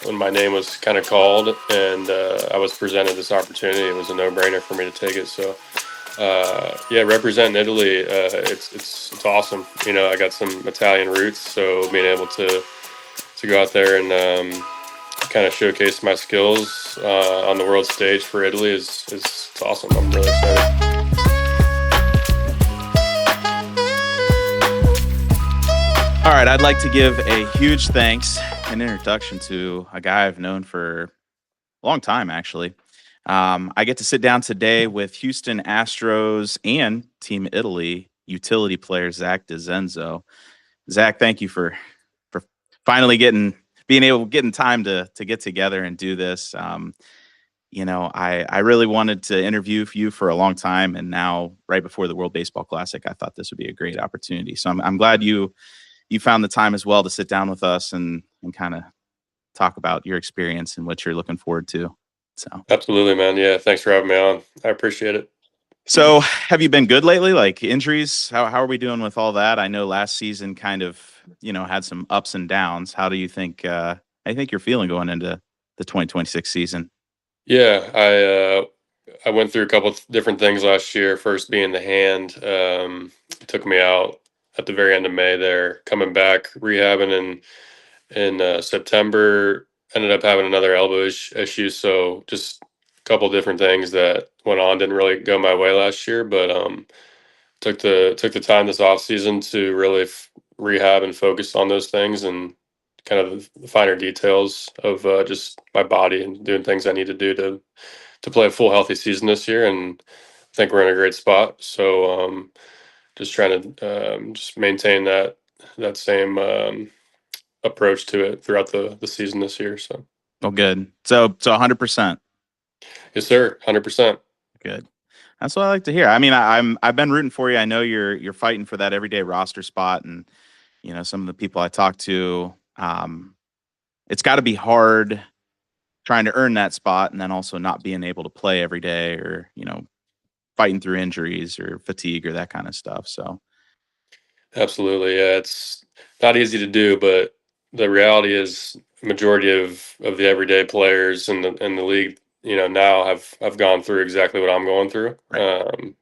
when my name was kind of called and I was presented this opportunity, it was a no-brainer for me to take it. So yeah, representing Italy, it's awesome. I got some Italian roots, so being able to go out there and kind of showcase my skills on the world stage for Italy is it's awesome. I'm really excited. All right, I'd like to give a huge thanks and introduction to a guy I've known for a long time, actually. I get to sit down today with Houston Astros and Team Italy utility player Zach Dezenzo. Zach, thank you for finally getting time to get together and do this. I really wanted to interview you for a long time, and now right before the World Baseball Classic, I thought this would be a great opportunity. So I'm glad you found the time as well to sit down with us and kind of talk about your experience and what you're looking forward to. So, Absolutely, man. Yeah, thanks for having me on. I appreciate it. so have you been good lately? Like injuries? How are we doing with all that? I know last season kind of had some ups and downs. How do you think? I think you're feeling going into the 2026 season. Yeah, I went through a couple of different things last year. First being the hand, it took me out at the very end of May. There, coming back rehabbing in September. Ended up having another issue. So just a couple of different things that went on. Didn't really go my way last year, but took the time this off season to really rehab and focus on those things and kind of the finer details of just my body and doing things I need to do to play a full healthy season this year. And I think we're in a great spot. So just trying to just maintain that same approach to it throughout the season this year. So Oh, good. So 100%. yes, sir, 100%. Good. That's what I like to hear. I mean, I've been rooting for you. I know you're fighting for that everyday roster spot, and some of the people I talk to, it's got to be hard trying to earn that spot, and then also not being able to play every day, or fighting through injuries or fatigue or that kind of stuff. So Absolutely, yeah. It's not easy to do, but the reality is, majority of the everyday players in the league, now have gone through exactly what I'm going through. right,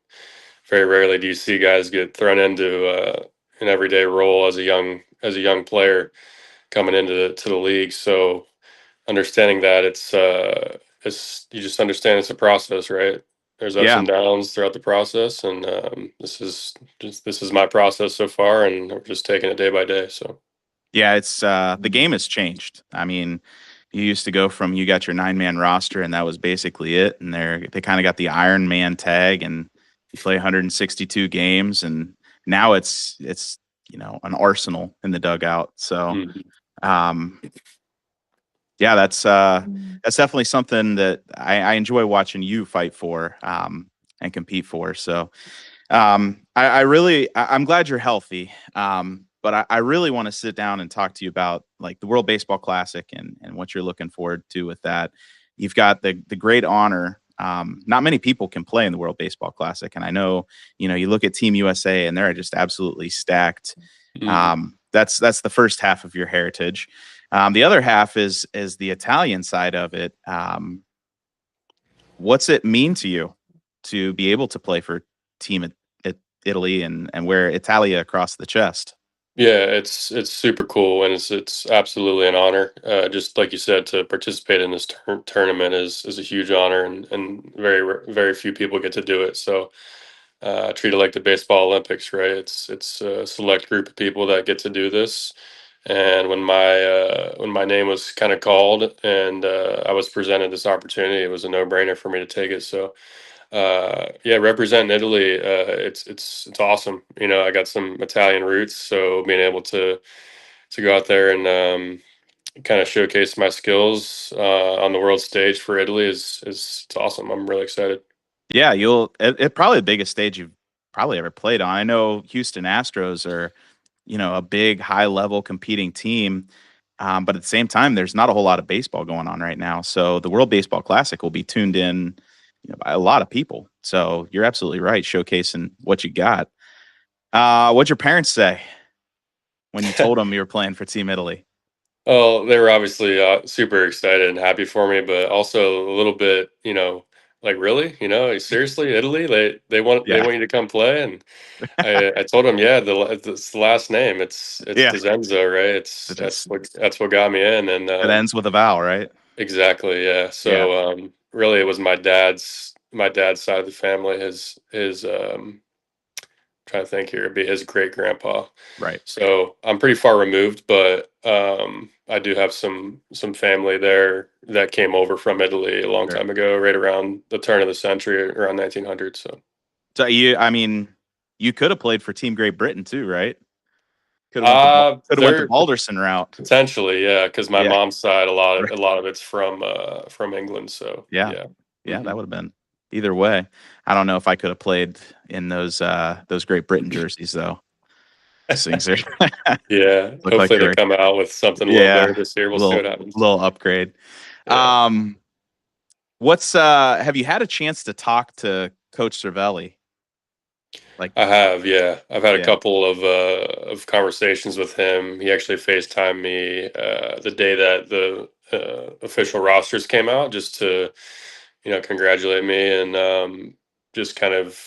Very rarely do you see guys get thrown into an everyday role as a young player coming to the league. So understanding that it's you just understand it's a process, right? There's ups yeah, and downs throughout the process, and this is my process so far, and we're just taking it day by day. So yeah. It's the game has changed. I mean, you used to go from you got your 9-man roster, and that was basically it, and they kind of got the Iron Man tag, and you play 162 games, and now it's an arsenal in the dugout. So. mhm. Um, Yeah, that's definitely something that I enjoy watching you fight for, and compete for. So, I'm glad you're healthy. But I really want to sit down and talk to you about like the World Baseball Classic and what you're looking forward to with that. You've got the great honor. Not many people can play in the World Baseball Classic, and I know you look at Team USA and they're just absolutely stacked. Mhm. That's the first half of your heritage. The other half is the Italian side of it. What's it mean to you to be able to play for Italy and wear Italia across the chest? Yeah, it's super cool, and it's absolutely an honor. Just like you said, to participate in this tournament is a huge honor, and very few people get to do it. So treat it like the baseball Olympics, right? It's a select group of people that get to do this. And when my name was kind of called and I was presented this opportunity, it was a no-brainer for me to take it. So yeah, representing Italy, it's awesome. I got some Italian roots, so being able to go out there and kind of showcase my skills on the world stage for Italy is it's awesome. I'm really excited. Yeah, it probably the biggest stage you've probably ever played on. I know Houston Astros are, a big high level competing team. But at the same time, there's not a whole lot of baseball going on right now. So the World Baseball Classic will be tuned in, by a lot of people. So you're absolutely right, showcasing what you got. What'd your parents say when you told them you were playing for Team Italy? Oh, they were obviously super excited and happy for me, but also a little bit, like really, like, seriously, Italy, they Yeah, want you to come play, and I told them, yeah, it's the last name, it's yeah. Dezenzo, right? It That's just what got me in, and it ends with a vowel, right? exactly, yeah. Yeah, So really, it was my dad's side of the family, his trying to think here, it'd be his great grandpa. right. So I'm pretty far removed, but I do have some family there that came over from Italy a long Sure. time ago, right around the turn of the century, around 1900. So So I mean, you could have played for Team Great Britain too, right? Could have went the they're Balderson route. potentially, yeah, because my Yeah, mom's side, a lot right. of a lot of it's from England. So Yeah, yeah. yeah. Hmm. That would have been either way. I don't know if I could have played in those Great Britain jerseys though. Those things are Yeah, look like hopefully they they were. come out with something a little Yeah, better this year. We'll see little what happens. little upgrade. Yeah. Um, what's have you had a chance to talk to Coach Cervelli? Like, I have, yeah. I've had a yeah, couple of conversations with him. He actually FaceTimed me the day that the official rosters came out, just to congratulate me and just kind of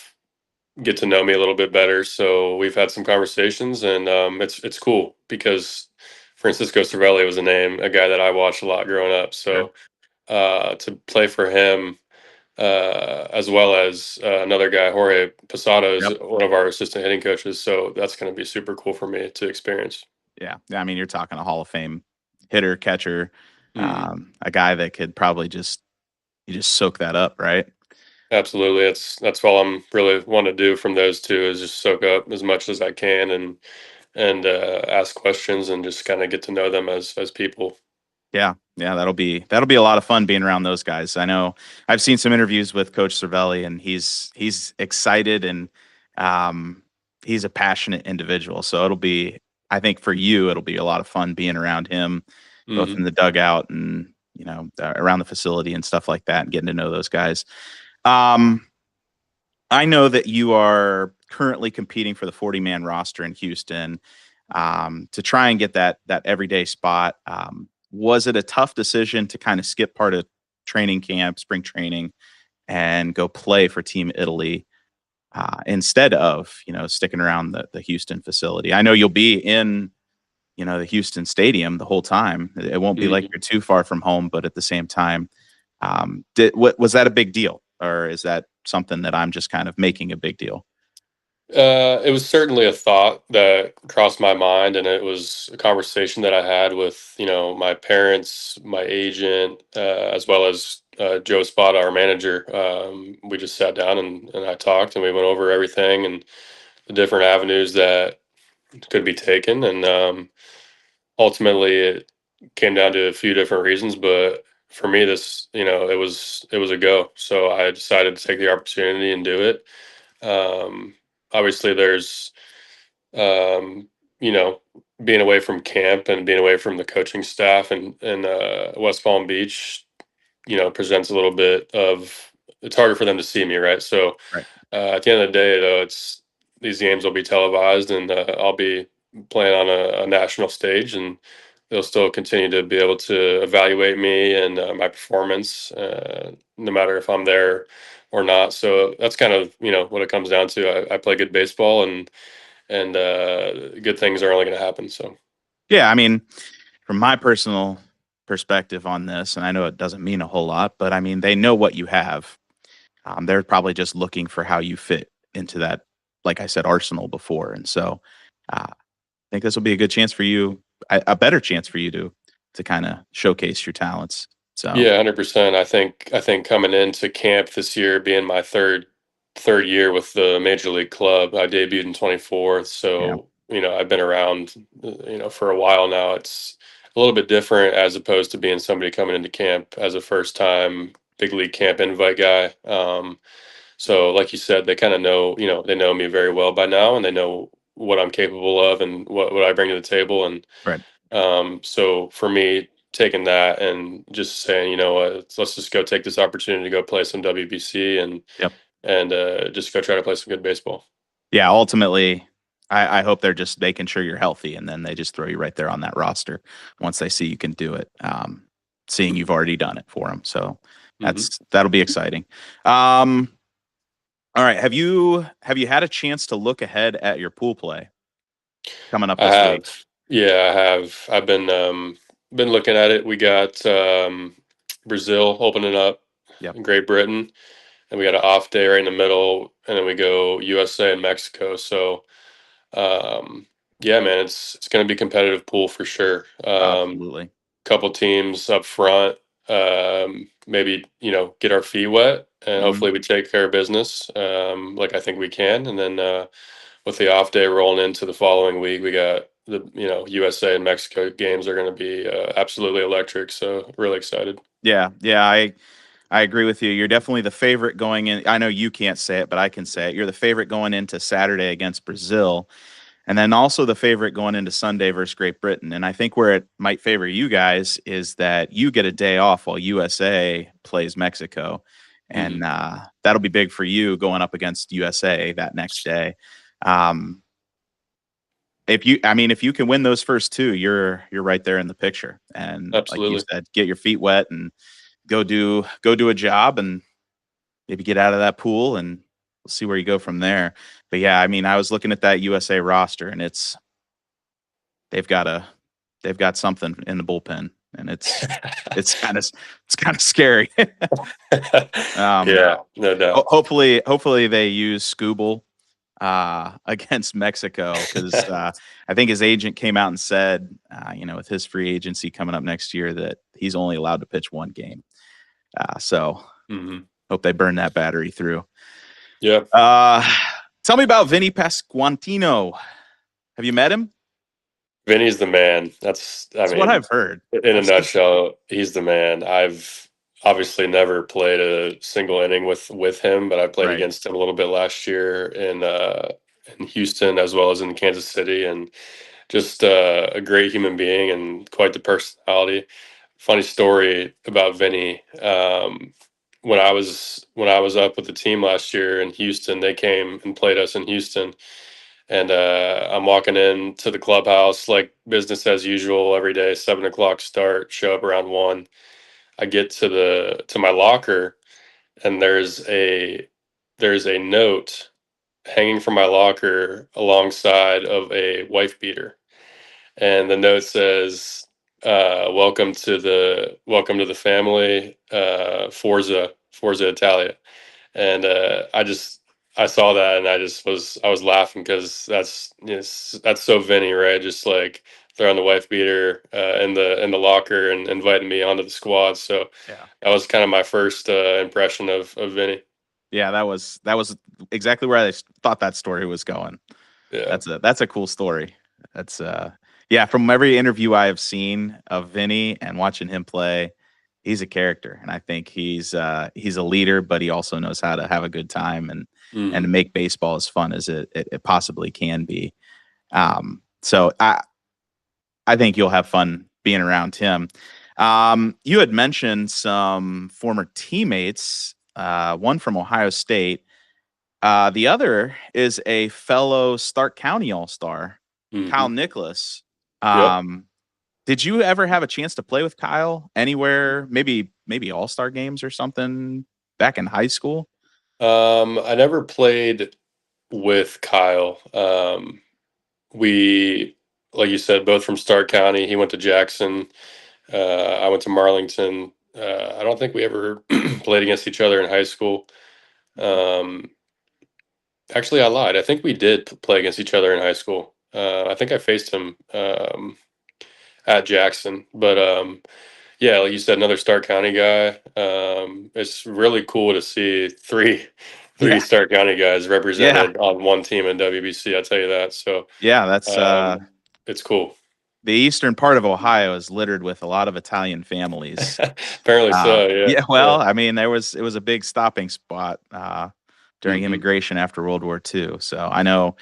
get to know me a little bit better. So we've had some conversations, and it's cool because Francisco Cervelli was a guy that I watched a lot growing up. sure. So to play for him, as well as another guy, Jorge Posado, is Yep. one of our assistant hitting coaches. So that's going to be super cool for me to experience. Yeah. Yeah. I mean, you're talking a Hall of Fame hitter, catcher, Hmm. a guy that could probably just soak that up, right? Absolutely, that's all I'm really want to do from those two is just soak up as much as I can and ask questions and just kind of get to know them as people. Yeah, yeah, that'll be a lot of fun being around those guys. I know I've seen some interviews with Coach Cervelli, and he's excited and um, he's a passionate individual. So I think for you, it'll be a lot of fun being around him, both in Hmm. the dugout and around the facility and stuff like that, and getting to know those guys. Um, I know that you are currently competing for the 40-man roster in Houston to try and get that everyday spot. Was it a tough decision to kind of skip part of training camp, spring training, and go play for Team Italy instead of sticking around the Houston facility? I know you'll be in the Houston Stadium the whole time. It won't be like Hmm. you're too far from home, but at the same time, was that a big deal, or is that something that I'm just kind of making a big deal? It was certainly a thought that crossed my mind, and it was a conversation that I had with, my parents, my agent, as well as Joe Spada, our manager. We just sat down and I talked, and we went over everything and the different avenues that could be taken, and ultimately it came down to a few different reasons. But for me, this, it was a go. So I decided to take the opportunity and do it. Obviously, there's um, you know, being away from camp and being away from the coaching staff and West Palm Beach, presents a little bit of it's harder for them to see me, right? So Right. at the end of the day, though, it's these games will be televised, and I'll be playing on a national stage, and they'll still continue to be able to evaluate me and my performance, no matter if I'm there or not. So that's kind of what it comes down to. I play good baseball, and good things are only going to happen. So Yeah, I mean, from my personal perspective on this, and I know it doesn't mean a whole lot, but I mean, they know what you have. They're probably just looking for how you fit into that, like I said, arsenal before. And so I think this will be a good chance for you, a better chance for you to kind of showcase your talents. So, yeah, 100%. I think coming into camp this year, being my third year with the major league club, I debuted in 24. yeah, So I've been around for a while now. It's a little bit different as opposed to being somebody coming into camp as a first time big league camp invite guy. So like you said, they kind of know, they know me very well by now, and they know what I'm capable of and what I bring to the table. And right. so for me, taking that and just saying, let's just go take this opportunity to go play some WBC and Yep. and just go try to play some good baseball. Yeah. Ultimately, I hope they're just making sure you're healthy, and then they just throw you right there on that roster once they see you can do it. Seeing you've already done it for them, so Hmm. that'll be exciting. Um, all right, have you had a chance to look ahead at your pool play coming up I this week? have, yeah, I have. I've been looking at it. We got Brazil opening up, Yep, Great Britain, and we got an off day right in the middle, and then we go USA and Mexico. So yeah, man, it's going to be competitive pool for sure. absolutely. Couple teams up front, maybe get our feet wet, and Hmm. hopefully we take care of business, like I think we can. And then with the off day rolling into the following week, we got the USA and Mexico games are going to be absolutely electric. So really excited. Yeah, yeah, I agree with you. You're definitely the favorite going in. I know you can't say it, but I can say it. You're the favorite going into Saturday against Brazil. And then also the favorite going into Sunday versus Great Britain. And I think where it might favor you guys is that you get a day off while USA plays Mexico. And Hmm. that'll be big for you going up against USA that next day. Um, if you can win those first two, you're right there in the picture. And like you Absolutely. said, get your feet wet and go do a job and maybe get out of that pool and we'll see where you go from there. But yeah, I mean, I was looking at that USA roster and they've got a they've got something in the bullpen, and it's kind of it's kind of scary. um, Yeah, no doubt. hopefully they use Scooble against Mexico because I think his agent came out and said, with his free agency coming up next year, that he's only allowed to pitch one game. So Hmm. hope they burn that battery through. Yeah. Uh, tell me about Vinny Pasquantino. Have you met him? Vinny's the man. I That's what mean, I've heard. in a I've seen. nutshell, he's the man. I've obviously never played a single inning with him, but I played Right. against him a little bit last year in Houston as well as in Kansas City, and just a great human being and quite the personality. Funny story about Vinny. When I was up with the team last year in Houston, they came and played us in Houston, and I'm walking in to the clubhouse like business as usual every day. 7 o'clock start. Show up around 1. I get to my locker, and there's a note hanging from my locker alongside of a wife beater, and the note says, welcome to the family, Forza Italia." And I saw that, and I was laughing because that's so Vinny, right? Just like throwing the wife beater in the locker and inviting me onto the squad. So Yeah. that was kind of my first impression of Vinny. Yeah, that was exactly where I thought that story was going. Yeah. That's a cool story. That's yeah, from every interview I have seen of Vinny and watching him play, he's a character. And I think he's a leader, but he also knows how to have a good time and to Hmm. make baseball as fun as it possibly can be. So I think you'll have fun being around him. You had mentioned some former teammates, one from Ohio State. The other is a fellow Stark County All Star, Kyle Hmm. Nicholas. Yep. Um, did you ever have a chance to play with Kyle anywhere? Maybe All Star games or something back in high school. I never played with Kyle. We, like you said, both from Stark County. He went to Jackson. I went to Marlington. I don't think we ever played against each other in high school. Um, Actually, I lied. I think we did play against each other in high school. I think I faced him at Jackson. But yeah, like you said, another Stark County guy. It's really cool to see three Yeah, Stark County guys yeah, represented on one team in WBC. I tell you that. So yeah. That's um, it's cool. the eastern part of Ohio is littered with a lot of Italian families. Apparently so. Yeah. Yeah, Yeah. well, I mean, it was a big stopping spot during Hmm. immigration after World War II. So I know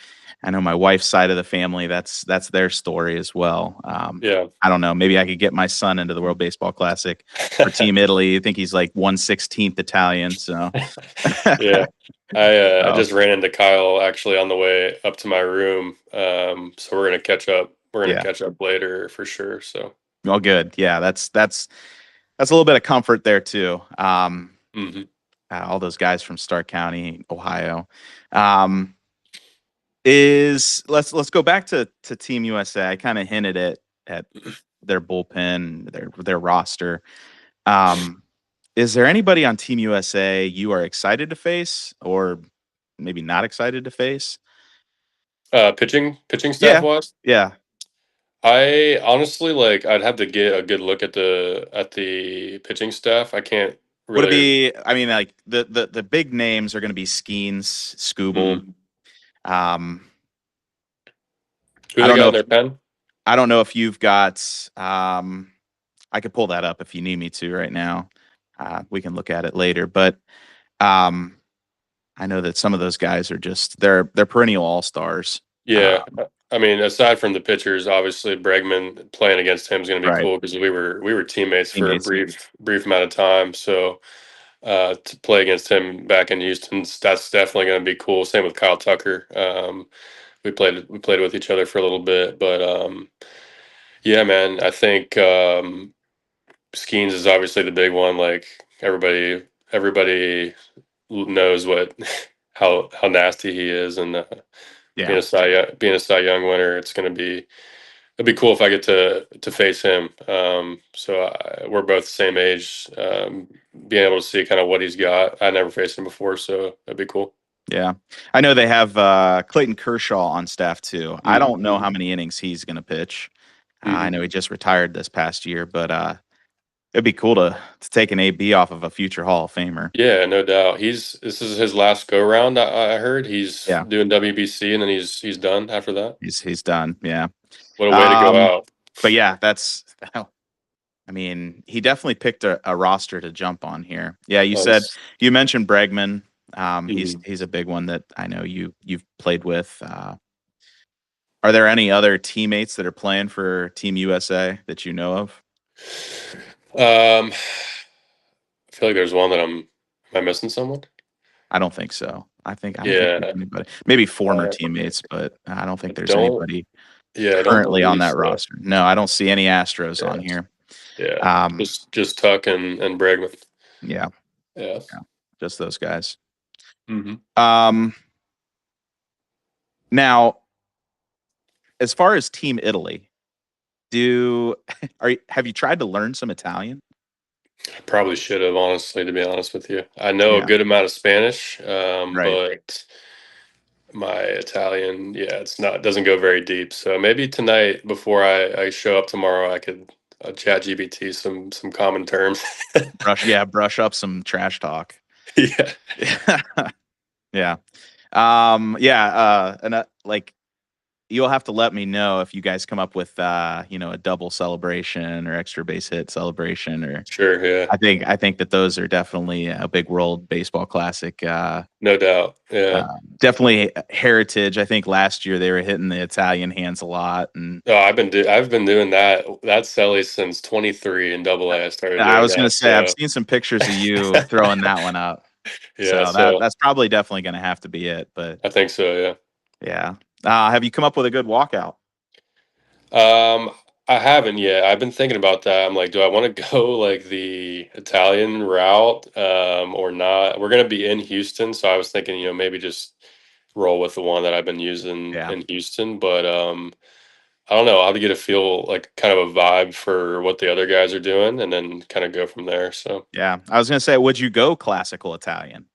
my wife's side of the family. That's their story as well. Yeah. I don't know. Maybe I could get my son into the World Baseball Classic for Team Italy. I think he's like 1/16th Italian. So, Yeah. I oh just ran into Kyle actually on the way up to my room. So we're gonna catch up. We're gonna yeah. catch up later for sure. So Well, good. Yeah, that's a little bit of comfort there too. mhm. All those guys from Stark County, Ohio. Um, is let's go back to Team USA. I kind of hinted at their bullpen, their roster. Um, is there anybody on Team USA you are excited to face, or maybe not excited to face? Pitching staff Yeah, wise. yeah. I honestly like I'd have to get a good look at the pitching staff. I can't Would it really. be? I mean, like the big names are going to be Skeens, Scooble. Mhm. Um, Who I they don't got know in if their pen? I don't know if you've got. I could pull that up if you need me to right now. We can look at it later, but um, I know that some of those guys are just they're perennial all stars. Yeah, I mean, aside from the pitchers, obviously Bregman playing against him is going to be Right, cool because we were teammates for a teammates. brief amount of time. So to play against him back in Houston, that's definitely going to be cool. Same with Kyle Tucker. We played with each other for a little bit, but yeah, man, I think Skeens is obviously the big one. Like everybody knows what how nasty he is, and Yeah, being a Cy Young winner, it'd be cool if I get to face him. We're both the same age. Being able to see kind of what he's got, I never faced him before, so that'd be cool. yeah. I know they have Clayton Kershaw on staff too. I don't know how Mm-hmm. many innings he's going to pitch. I Hmm. know he just retired this past year, but it'd be cool to take an AB off of a future Hall of Famer. Yeah, no doubt. This is his last go round. I heard he's Yeah, doing WBC and then he's done after that. he's done. Yeah. What a way to go Um, out! but yeah, that's. I mean, he definitely picked a roster to jump on here. Yeah, Nice. you mentioned Bregman. Mhm. He's a big one that I know you've played with. Are there any other teammates that are playing for Team USA that you know of? I feel like there's one that am I missing someone? I don't think so. I don't think there's Yeah, anybody. Maybe former uh, teammates, but I don't I think there's don't. anybody Yeah, I don't currently on believe that so. roster. No, I don't see any Astros on Yeah, here. yeah. Um, Just Tuck and Bregman. yeah, Yeah. yeah, just those guys. Hmm. Um, now, as far as Team Italy, do have you tried to learn some Italian? Probably should have, honestly, to be honest with you. I know a Yeah, good amount of Spanish, right. but my Italian, yeah, it's not doesn't go very deep. So maybe tonight, before I show up tomorrow, I could chat GBT some common terms. Brush up some trash talk. Yeah, Yeah. Yeah, and like you'll have to let me know if you guys come up with a double celebration or extra base hit celebration or sure, yeah, I think that those are definitely a big World Baseball Classic. no doubt, yeah. Definitely heritage. I think last year they were hitting the Italian hands a lot, and No, I've been doing that celly since 23 in Double A. I started I doing was gonna that. say I've So seen some pictures of you throwing that one up. yeah, So so that's probably definitely gonna have to be it. But I think so. Yeah. yeah, have you come up with a good walkout? Um, I haven't yet. I've been thinking about that. I'm like, do I want to go like the Italian route, or not? We're gonna be in Houston, so I was thinking, maybe just roll with the one that I've been using Yeah. in Houston. But I don't know. I'll have to get a feel, like kind of a vibe for what the other guys are doing, and then kind of go from there. So Yeah, I was gonna say, would you go classical Italian,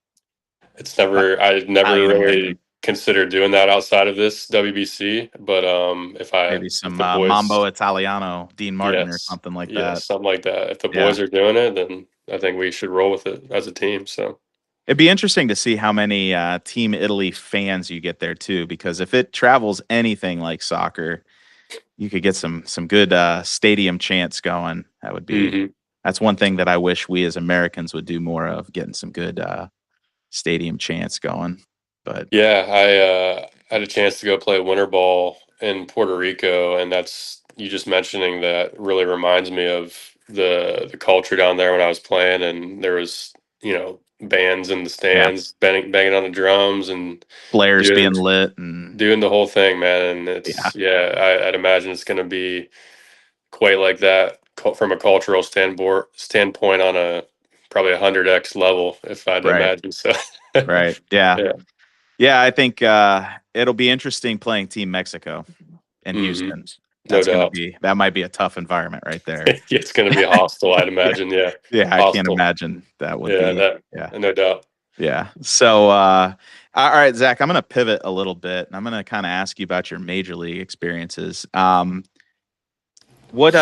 like I never Italian really American, considered doing that outside of this WBC. But maybe if some the boys. Mambo Italiano, Dean Martin, or Yes. something like Yes, that? something like that. If the Yeah, boys are doing it, then I think we should roll with it as a team. So, it'd be interesting to see how many Team Italy fans you get there too, because if it travels anything like soccer, you could get some good stadium chants going. hmm. That's one thing that I wish we as Americans would do more of, getting some good stadium chants going. But Yeah, I had a chance to go play winter ball in Puerto Rico, and that's you just mentioning that really reminds me of the culture down there when I was playing, and there was bands in the yeah, stands banging on the drums and flares doing being lit and doing the whole thing, man. And yeah, it's yeah, I'd imagine it's going to be quite like that from a cultural standpoint on a probably 100x level, if I'd right, imagine. So right, yeah, yeah, yeah. I think it'll be interesting playing Team Mexico in hmm Houston. no That's gonna doubt. be that might be a tough environment right there. It's going to be hostile, I'd Yeah, imagine. Yeah, yeah. I can't hostile. imagine that would Yeah, be. that Yeah, no doubt. yeah. So, all right, Zach, I'm gonna pivot a little bit, and I'm gonna kind of ask you about your major league experiences. What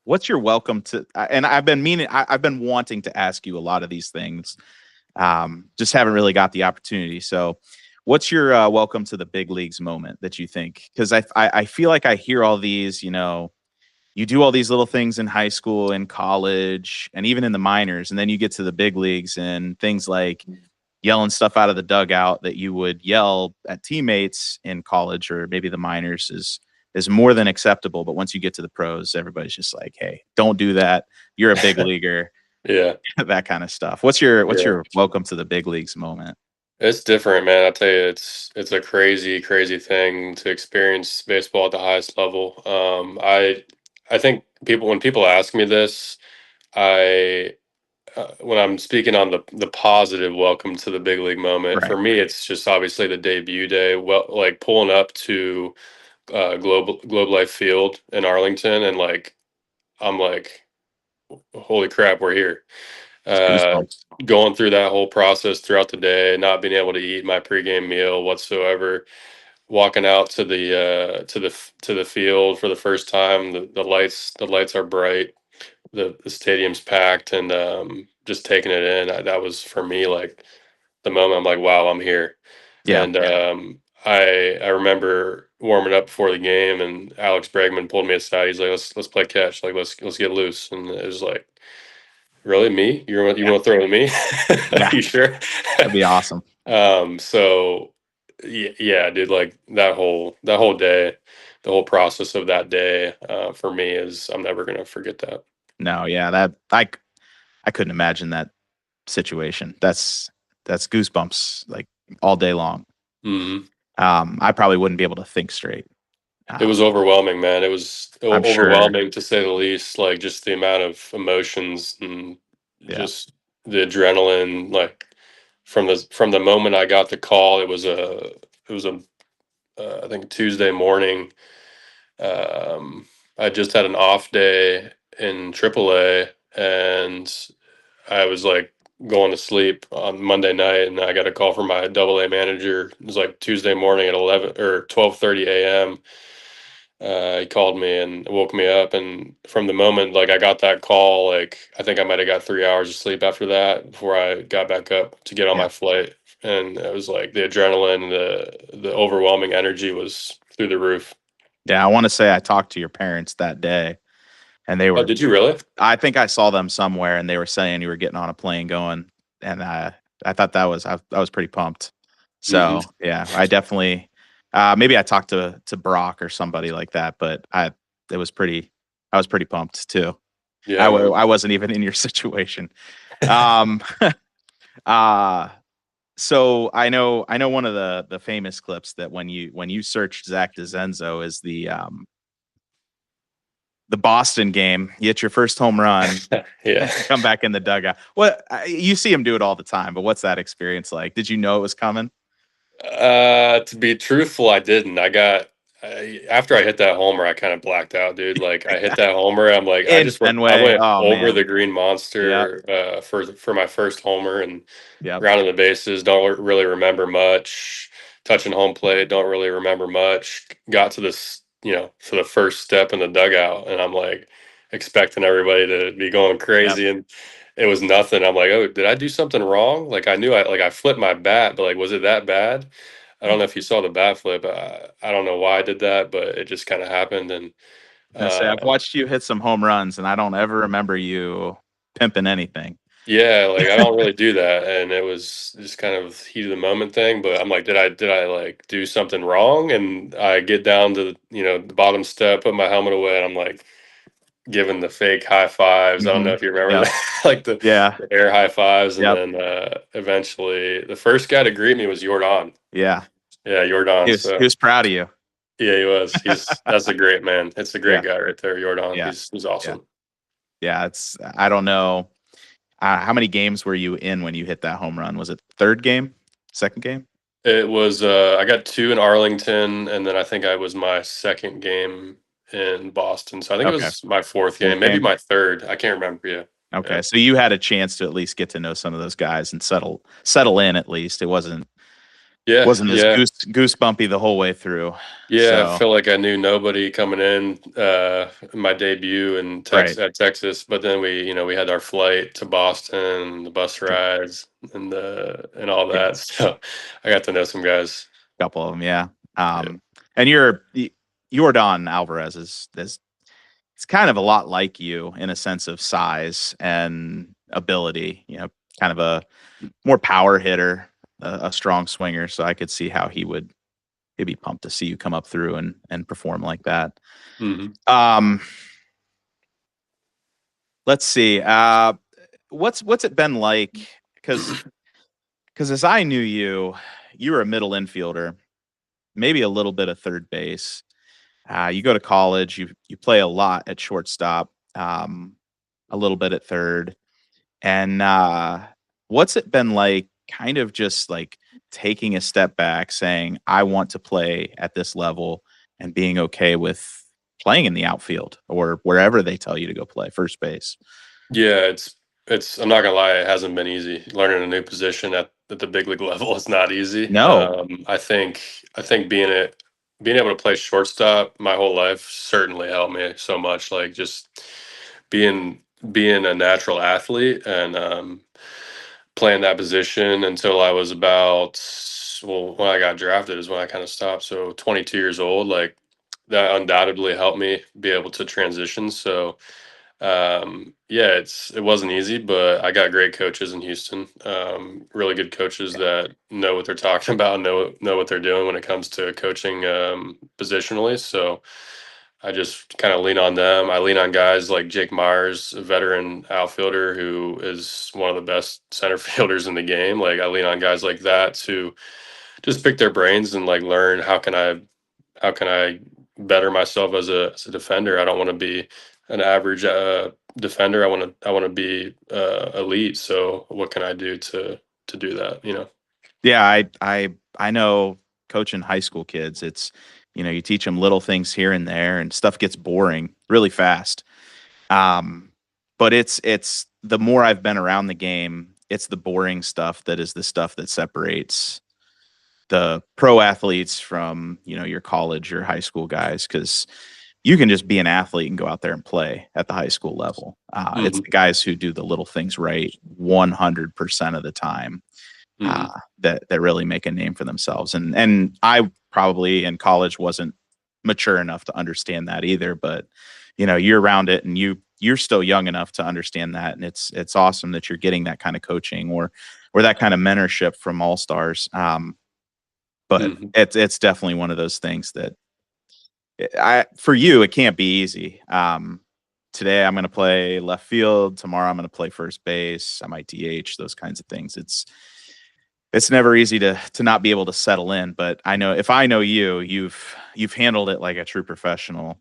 what's your welcome to? And I've been meaning, I've been wanting to ask you a lot of these things. Just haven't really got the opportunity. So, what's your welcome to the big leagues moment that you think? Because I feel like I hear all these, you do all these little things in high school, in college, and even in the minors, and then you get to the big leagues and things like yelling stuff out of the dugout that you would yell at teammates in college or maybe the minors is more than acceptable. But once you get to the pros, everybody's just like, "Hey, don't do that. You're a big leaguer." Yeah, That kind of stuff. What's your yeah. welcome to the big leagues moment? It's different, man. I tell you, it's a crazy, crazy thing to experience baseball at the highest level. I think when people ask me this, I when I'm speaking on the positive welcome to the big league moment, Right. for me, it's just obviously the debut day. Well, like pulling up to Globe Life Field in Arlington, and like I'm like, holy crap, we're here. It's Uh, goosebumps. Going through that whole process throughout the day, not being able to eat my pregame meal whatsoever, walking out to the field for the first time. The lights are bright. The stadium's packed, and just taking it in. That was for me like the moment. I'm like, wow, I'm here. Yeah. And I remember warming up before the game, and Alex Bregman pulled me aside. He's like, let's play catch. Like let's get loose. And it was like, really, me? You Yeah. want to throw it with me? Yeah. You sure? That'd be awesome. So yeah, yeah, dude, like that whole day, the whole process of that day, for me is I'm never gonna forget that. No, yeah, that I couldn't imagine that situation. That's goosebumps like all day long. Hmm I probably wouldn't be able to think straight. It was Um, overwhelming, man. It was I'm sure. overwhelming to say the least. Like just the amount of emotions and Yeah. just the adrenaline. Like from the moment I got the call, it was a I think Tuesday morning. Um, I just had an off day in AAA, and I was like going to sleep on Monday night, and I got a call from my AA manager. It was like Tuesday morning at 11 or 12:30 a.m. He called me and woke me up, and from the moment like I got that call, like I think I might have got 3 hours of sleep after that before I got back up to get on Yeah. my flight. And it was like the adrenaline, the overwhelming energy was through the roof. Yeah, I want to say I talked to your parents that day and they Oh, were did you really? I think I saw them somewhere and they were saying you were getting on a plane going and I thought I was pretty pumped. Hmm So, yeah, I definitely maybe I talked to Brock or somebody like that, but it was pretty I was pretty pumped too. Yeah, man. I wasn't even in your situation. Um uh so I know one of the famous clips that when you search Zach Dezenzo is the Boston game. You hit your first home run, Yeah. come back in the dugout. What you see him do it all the time, but what's that experience like? Did you know it was coming? To be truthful, I didn't. After I hit that homer, I kind of blacked out, dude. Like I hit that homer, I'm like, In I Fenway. went Oh over man. the green Yep. monster for my first homer and Yep. rounding the bases. Don't really remember much. Touching home plate, don't really remember much. Got to this, for the first step in the dugout, and I'm like expecting everybody to be going Yep. crazy, and it was nothing. I'm like, oh, did I do something wrong? Like I knew I flipped my bat, but like, was it that bad? I don't know if you saw the bat flip. I don't know why I did that, but it just kind of happened. And I say I've uh, watched you hit some home runs and I don't ever remember you pimping anything. Yeah, like I don't really do that, and it was just kind of heat of the moment thing. But I'm like, did I like do something wrong? And I get down to the bottom step, put my helmet away, and I'm like giving the fake high fives. I don't know Mhm. if you remember Yep. that, like Yeah. the air high fives, and Yep. then eventually the first guy to greet me was Jordan. Yeah. Yeah, Jordan. He So was proud of you. yeah, he was. That's a great man. It's a Yeah. great guy right there, Jordan. Yeah. He's Yeah. awesome. Yeah. It's I don't know. How many games were you in when you hit that home run? Was it third game? Second game? It was I got two in Arlington, and then I think I was my second game in Boston. So I think it Okay. was my fourth game, Fourth maybe game? my third. I can't remember. Yeah. Yeah. Okay. So you had a chance to at least get to know some of those guys and settle in at least. It Yeah. wasn't as Yeah. goosebumpy the whole way through. Yeah, I So, feel like I knew nobody coming in my debut in right. Texas, but then we had our flight to Boston, the bus Sure. rides, and all Yeah. that. So I got to know some guys. Couple of them, yeah. Yeah. And Jordan Alvarez is it's kind of a lot like you in a sense of size and ability. Kind of a more power hitter, a strong swinger. So I could see how he'd be pumped to see you come up through and perform like that. Hmm. Um, let's see. What's it been like? Because as I knew you, you were a middle infielder, maybe a little bit of third base. You go to college, you play a lot at shortstop, a little bit at third. And what's it been like kind of just like taking a step back, saying, I want to play at this level and being okay with playing in the outfield or wherever they tell you to go play first base? Yeah, it's. I'm not gonna lie, it hasn't been easy. Learning a new position at the big league level is not easy. No. I think being able to play shortstop my whole life certainly helped me so much. Like just being being a natural athlete and playing that position until I was about, well, when I got drafted is when I kind of stopped. So 22 years old, like that undoubtedly helped me be able to transition. So yeah, it wasn't easy, but I got great coaches in Houston. Really good coaches that know what they're talking about, know what they're doing when it comes to coaching positionally. So I just kind of lean on them. I lean on guys like Jake Myers, a veteran outfielder who is one of the best center fielders in the game. Like I lean on guys like that to just pick their brains and like learn how can I better myself as a defender. I don't want to be an average defender. I want to be elite. So what can I do to do that? Yeah, I know coaching high school kids, it's you teach them little things here and there and stuff gets boring really fast. Um, but it's the more I've been around the game, it's the boring stuff that is the stuff that separates the pro athletes from, your college or high school guys because you can just be an athlete and go out there and play at the high school level. It's Hmm. the guys who do the little things right 100% of the time Hmm. that really make a name for themselves. And I probably in college wasn't mature enough to understand that either. But you're around it, and you're still young enough to understand that, and it's awesome that you're getting that kind of coaching or that kind of mentorship from all stars. But Hmm. it's definitely one of those things that for you it can't be easy. Today I'm going to play left field. Tomorrow I'm going to play first base. I might DH. Those kinds of things. It's never easy to not be able to settle in, but I know if I know you, you've handled it like a true professional.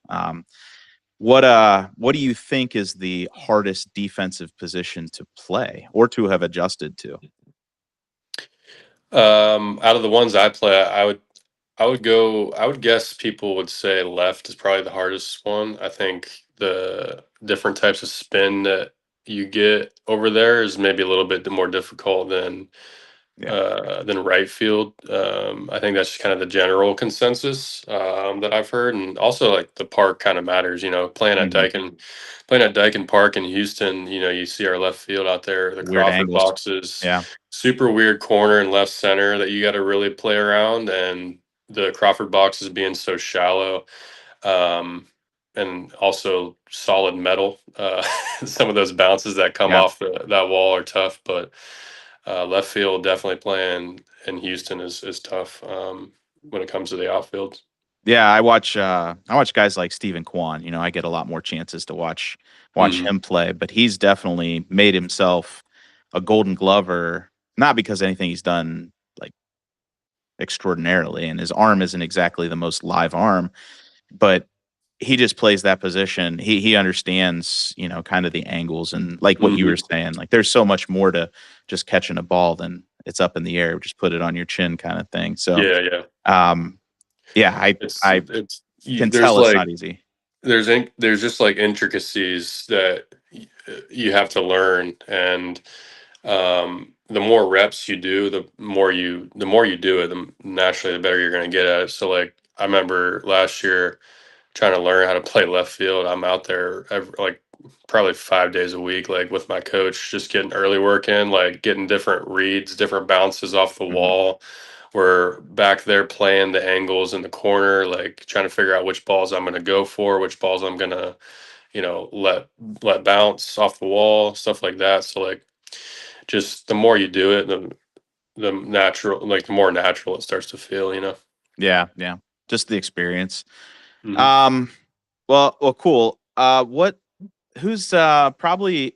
What do you think is the hardest defensive position to play or to have adjusted to? Out of the ones I play, I would guess people would say left is probably the hardest one. I think the different types of spin that you get over there is maybe a little bit more difficult Yeah. than right field. I think that's just kind of the general consensus that I've heard, and also like the park kind of matters. Hmm. Playing at Dyken Park in Houston. You see our left field out there, the Weird Crawford angles. boxes, Yeah. super weird corner and left center that you got to really play around, and the Crawford boxes being so shallow. Um, and also solid metal. Some of those bounces that come Yeah. off that wall are tough, but left field definitely playing in Houston is tough when it comes to the outfield. Yeah, I watch guys like Stephen Kwan. You know, I get a lot more chances to watch Hmm. him play, but he's definitely made himself a Golden Glover, not because anything he's done like extraordinarily, and his arm isn't exactly the most live arm, but he just plays that position. He understands, you know, kind of the angles and like what you were Hmm. saying. Like there's so much more to just catching a ball than it's up in the air, just put it on your chin kind of thing. So, Yeah, yeah. um, yeah, I can There's tell it's not like easy. there's just like intricacies that you have to learn, and the more reps you do, the more you do it, the naturally the better you're going to get at it. So like I remember last year trying to learn how to play left field. I'm out there like probably 5 days a week, like with my coach, just getting early work in, like getting different reads, different bounces off the Mhm. wall. We're back there playing the angles in the corner, like trying to figure out which balls I'm going to go for, which balls I'm going to, let bounce off the wall, stuff like that. So like, just the more you do it, the more natural it starts to feel. Yeah, yeah. Just the experience. Hmm. Um, well, cool. Who's probably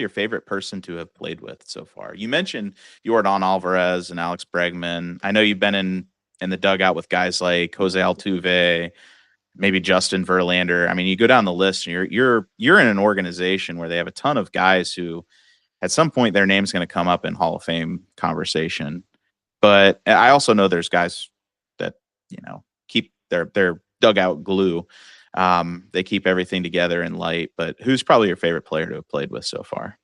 your favorite person to have played with so far? You mentioned Jordan Alvarez and Alex Bregman. I know you've been in the dugout with guys like Jose Altuve, maybe Justin Verlander. I mean, you go down the list and you're in an organization where they have a ton of guys who at some point their name's going to come up in Hall of Fame conversation. But I also know there's guys that, you know, keep their dugout glue. They keep everything together in light. But who's probably your favorite player to have played with so far?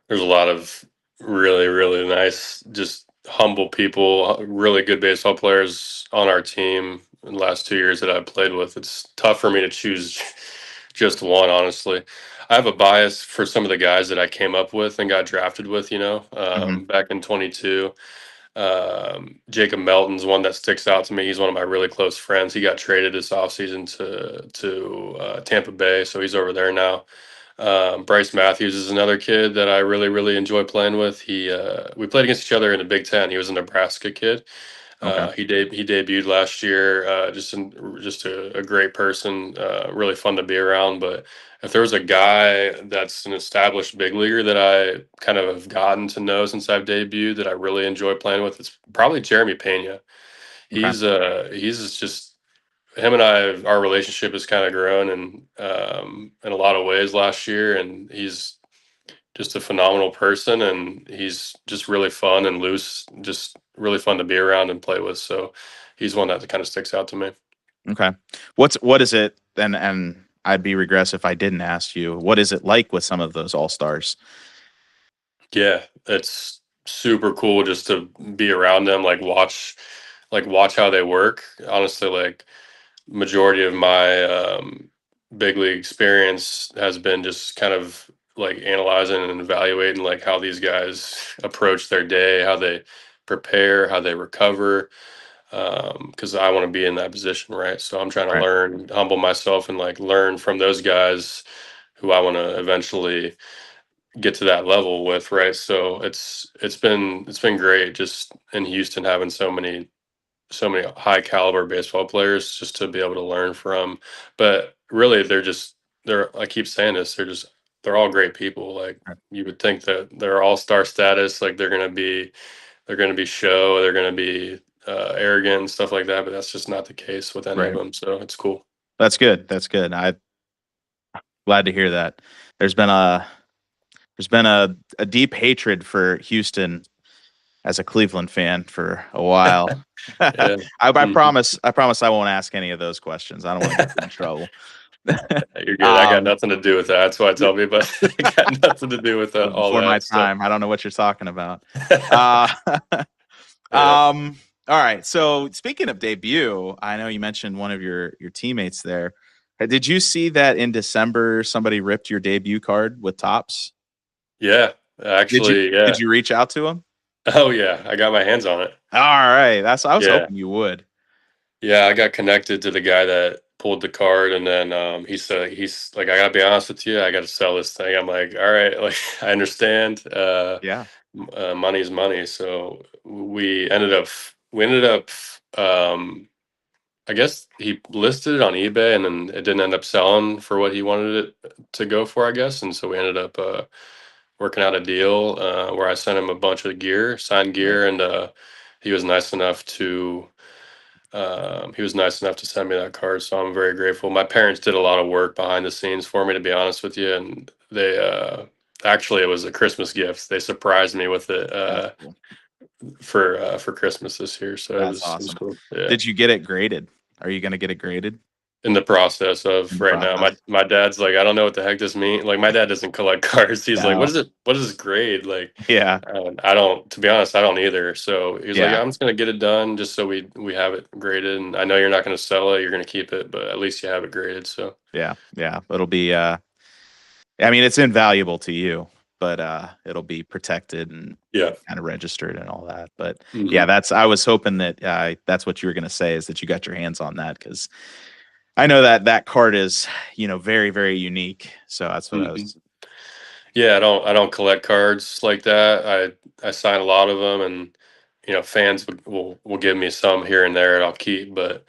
There's a lot of really, really nice, just humble people, really good baseball players on our team in the last 2 years that I've played with. It's tough for me to choose just one, honestly. I have a bias for some of the guys that I came up with and got drafted with, Hmm. back in 22. Jacob Melton's one that sticks out to me. He's one of my really close friends. He got traded this offseason to Tampa Bay, so he's over there now. Bryce Matthews is another kid that I really, really enjoy playing with. We played against each other in the Big Ten. He was a Nebraska kid. Okay. He debuted last year. Just a great person. Really fun to be around. But if there was a guy that's an established big leaguer that I kind of have gotten to know since I've debuted that I really enjoy playing with, it's probably Jeremy Pena. Okay. He's just him and I. Our relationship has kind of grown in a lot of ways last year, and he's just a phenomenal person, and he's just really fun and loose, just really fun to be around and play with. So he's one that kind of sticks out to me. Okay. What is it? And I'd be regress if I didn't ask you. What is it like with some of those all stars? Yeah, it's super cool just to be around them, like watch how they work. Honestly, like majority of my big league experience has been just kind of like analyzing and evaluating like how these guys approach their day, how they prepare, how they recover. Because I want to be in that position, right? So I'm trying to Right. learn, humble myself, and like learn from those guys who I want to eventually get to that level with, right? So it's been great just in Houston having so many high caliber baseball players just to be able to learn from. But really, they're I keep saying this, they're all great people. Like Right. you would think that they're all star status, like they're gonna be show, they're gonna be arrogant and stuff like that, but that's just not the case with any of Right. them. So it's cool. That's good. That's good. I'm glad to hear that. There's been a there's been a deep hatred for Houston as a Cleveland fan for a while. Yeah. I Mhm. promise I won't ask any of those questions. I don't want to get you in trouble. You're good. I got um, nothing to do with that. That's why I tell people I got nothing to do with all before my that stuff. time, I don't know what you're talking about. Uh, Yeah. all right. So speaking of debut, I know you mentioned one of your teammates there. Did you see that in December somebody ripped your debut card with Tops? Yeah. Actually, Did yeah. you reach out to him? Oh yeah. I got my hands on it. All right. I was Yeah. hoping you would. Yeah. I got connected to the guy that pulled the card, and then he said, he's like, I gotta be honest with you, I gotta sell this thing. I'm like, all right, like I understand. Yeah. Money's money. So we ended up I guess he listed it on eBay, and then it didn't end up selling for what he wanted it to go for, I guess. And so we ended up working out a deal where I sent him a bunch of gear, signed Right. gear, and he was nice enough to send me that card. So I'm very grateful. My parents did a lot of work behind the scenes for me, to be honest with you, and they actually, it was a Christmas gift. They surprised me with it That's cool. for Christmas this year. So That's it was awesome. cool. Yeah. Did you get it graded? Are you going to get it graded In the process in of the right now, process? my dad's like, I don't know what the heck this means. Like, my dad doesn't collect cards. He's like, No. what is this grade? Like, Yeah. I don't, to be honest, I don't either. So he's like, Yeah. yeah, I'm just gonna get it done just so we have it graded. And I know you're not gonna sell it, you're gonna keep it, but at least you have it graded. So Yeah. Yeah. It'll be I mean, it's invaluable to you, but it'll be protected and yeah. kind of registered and all that. But yeah, Hmm. I was hoping that that's what you were going to say, is that you got your hands on that, because I know that that card is, very, very unique. So that's what I Hmm. was. Yeah, I don't collect cards like that. I sign a lot of them, and fans will give me some here and there, and I'll keep. But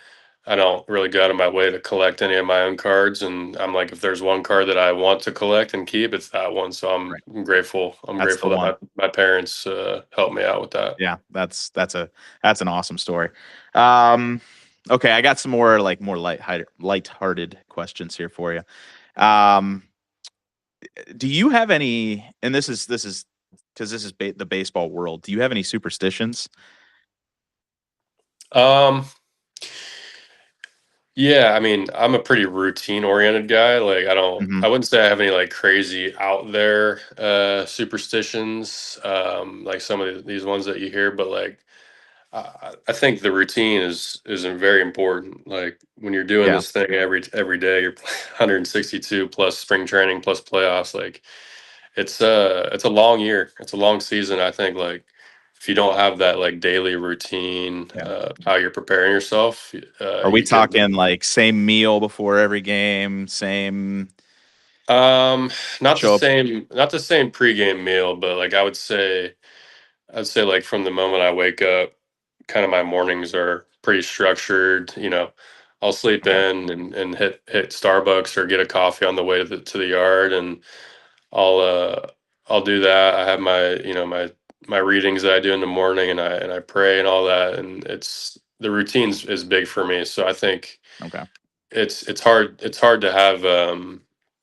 I don't really go out of my way to collect any of my own cards. And I'm like, if there's one card that I want to collect and keep, it's that one. So Right. I'm grateful. I'm That's the grateful that one. my parents helped me out with that. Yeah, that's an awesome story. Um, okay, I got some more more light-hearted questions here for you. Um, do you have any? And this is because this is the baseball world. Do you have any superstitions? Um, Yeah, I mean, I'm a pretty routine oriented guy. Like, Hmm. I wouldn't say I have any like crazy out there superstitions, like some of these ones that you hear, but like I think the routine is very important. Like when you're doing Yeah. this thing every day, you're 162 plus spring training plus playoffs. Like it's a long year. It's a long season. I think like if you don't have that like daily routine, Yeah. how you're preparing yourself, Are we you could. talking like same meal before every game, same Um, show up? not the same pregame meal, but like I'd say like from the moment I wake up, kind of my mornings are pretty structured. I'll sleep Okay. in and hit Starbucks or get a coffee on the way to the yard, and I'll uh I'll do that. I have my readings that I do in the morning, and I pray and all that, and the routines is big for me. So I think Okay. it's hard to have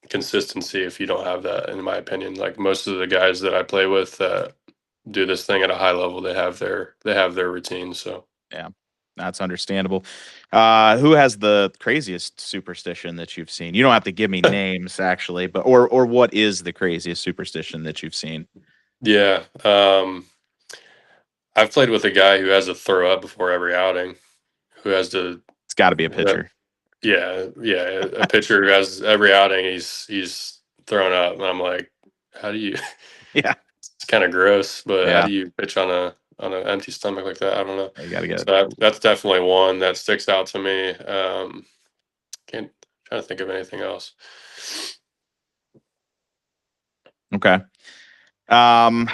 consistency if you don't have that, in my opinion. Like most of the guys that I play with that do this thing at a high level, they have their routine. So Yeah. That's understandable. Who has the craziest superstition that you've seen? You don't have to give me names actually, but or what is the craziest superstition that you've seen? yeah, I've played with a guy who has to throw up before every outing, who has to It's got to be a who ha- pitcher. yeah, a pitcher who has every outing he's thrown up, and I'm like, how do you Yeah. it's kind of gross, but how Yeah. do you pitch on an empty stomach like that? I don't know. You got to get So it. that's definitely one that sticks out to me. Can't trying to think of anything else. Okay. Um,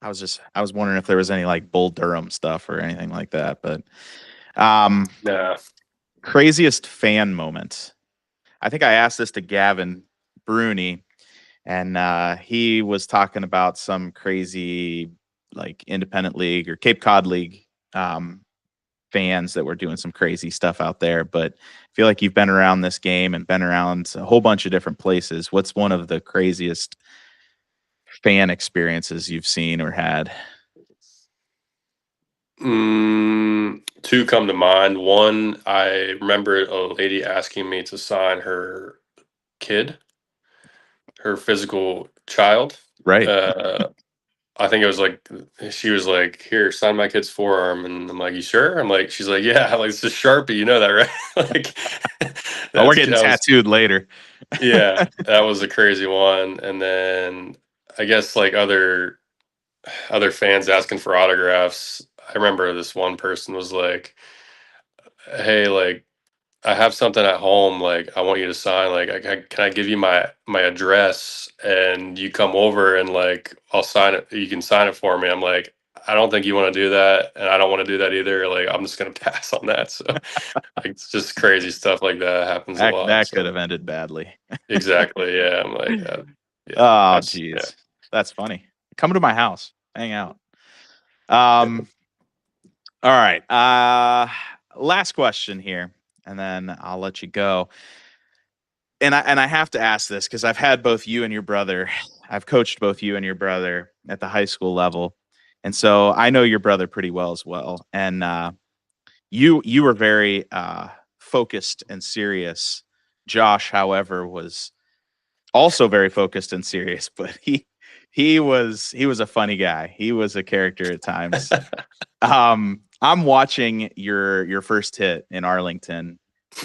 I was wondering if there was any like Bull Durham stuff or anything like that, but um, Nah. craziest fan moment. I think I asked this to Gavin Bruni, and he was talking about some crazy like independent league or Cape Cod league um, fans that were doing some crazy stuff out there. But I feel like you've been around this game and been around a whole bunch of different places. What's one of the craziest fan experiences you've seen or had? Two come to mind. One, I remember a lady asking me to sign her kid, her physical child. Right. Uh, I think it was like she was like, "Here, sign my kid's forearm," and I'm like, "You sure?" I'm like, "She's like, yeah, like it's a Sharpie, you know that, right?" Like Oh, we're that's getting that was tattooed later. yeah, that was a crazy one. And then I guess like other fans asking for autographs. I remember this one person was like, "Hey, like I have something at home, like, I want you to sign, like, can I give you my address and you come over and, like, I'll sign it you can sign it for me." I'm like, "I don't think you wanna do that, and I don't wanna do that either, like, I'm just gonna pass on that." So, like, it's just crazy stuff like that happens a lot, That could so have ended badly. exactly, yeah, I'm like, yeah, Oh, that's yeah. geez. That's funny. Come to my house. Hang out. Yeah. All right. Last question here, and then I'll let you go. And I have to ask this because I've had both you and your brother. I've coached both you and your brother at the high school level, and so I know your brother pretty well as well. And you were very focused and serious. Josh, however, was also very focused and serious, but he was a funny guy. He was a character at times. I'm watching your first hit in Arlington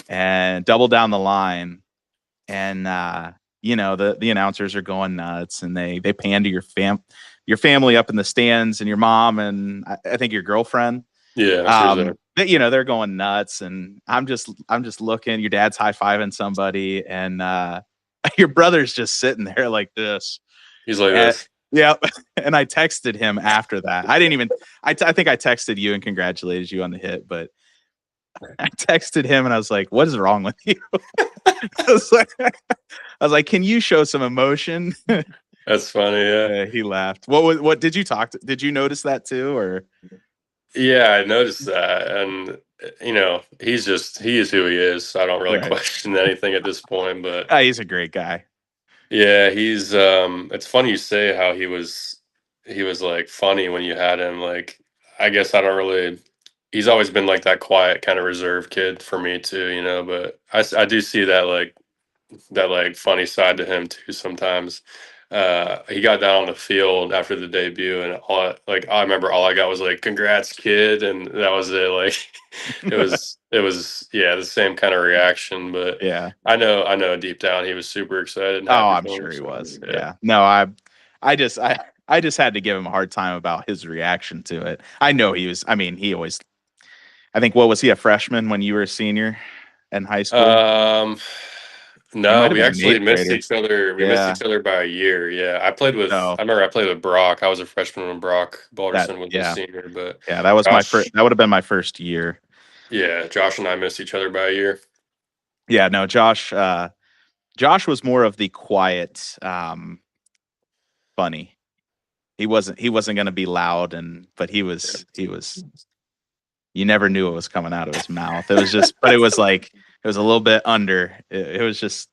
and double down the line, and the announcers are going nuts, and they pan to your family up in the stands, and your mom, and I think your girlfriend. Yeah, she was there. They're going nuts, and I'm just looking. Your dad's high fiving somebody, and your brother's just sitting there like this. He's like And, this. yeah, and I texted him after that. I didn't even. I think I texted you and congratulated you on the hit, but I texted him and I was like, "What is wrong with you?" I was like, "Can you show some emotion?" That's funny, yeah. He laughed. What did you did you notice that too, or Yeah, I noticed that, and, he is who he is, so I don't really right? question anything at this point, but He's a great guy. yeah, it's funny you say how he was, like, funny when you had him, like, I guess I don't really he's always been, like, that quiet, kinda reserved kid for me too, but I do see that funny side to him too sometimes. He got down on the field after the debut, and I remember all I got was like, "Congrats, kid," and that was it. Like, it was yeah, the same kind of reaction. But Yeah. I know deep down he was super excited and Oh, happy I'm for me. sure he So was. yeah, Yeah. No, I just had to give him a hard time about his reaction to it. I know he was. I mean, he always. I think what was he, a freshman when you were a senior in high school? um, He no, might have we been an actually eighth missed grader. each other. We missed Yeah. each other by a year. Yeah, So I remember I played with Brock. I was a freshman when Brock that Balderson was a yeah senior, but yeah that was my first. Josh. That would have been my first year. Yeah, Josh and I missed each other by a year. Yeah. No, Josh. Josh was more of the quiet, funny. He wasn't going to be loud, but he was. You never knew what was coming out of his mouth. It was just, but it was like it was a little bit under. It was just.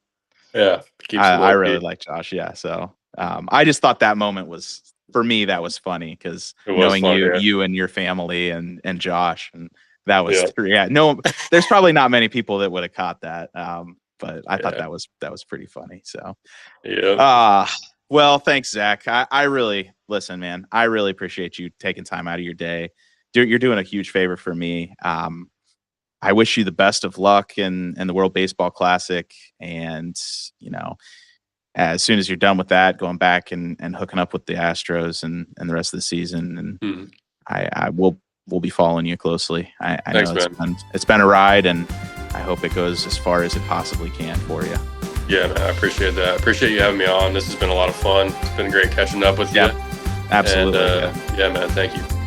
Yeah, keeps it I low really key. like Josh. Yeah. So I just thought that moment was for me that was funny because It was knowing fun, yeah. you and your family and Josh, and that was Yeah, yeah. No, there's probably not many people that would have caught that. But I thought yeah, that was pretty funny. So yep. uh well, thanks, Zach. I really listen, man. I really appreciate you taking time out of your day. You're doing a huge favor for me. I wish you the best of luck in the World Baseball Classic, and you know, as soon as you're done with that, going back and hooking up with the Astros and the rest of the season, and Mhm. I will be following you closely. I know Thanks, man. it's been a ride, and I hope it goes as far as it possibly can for you. Yeah, man, I appreciate that. I appreciate you having me on. This has been a lot of fun. It's been great catching up with you. Yeah, And absolutely. Yeah. yeah, man, thank you.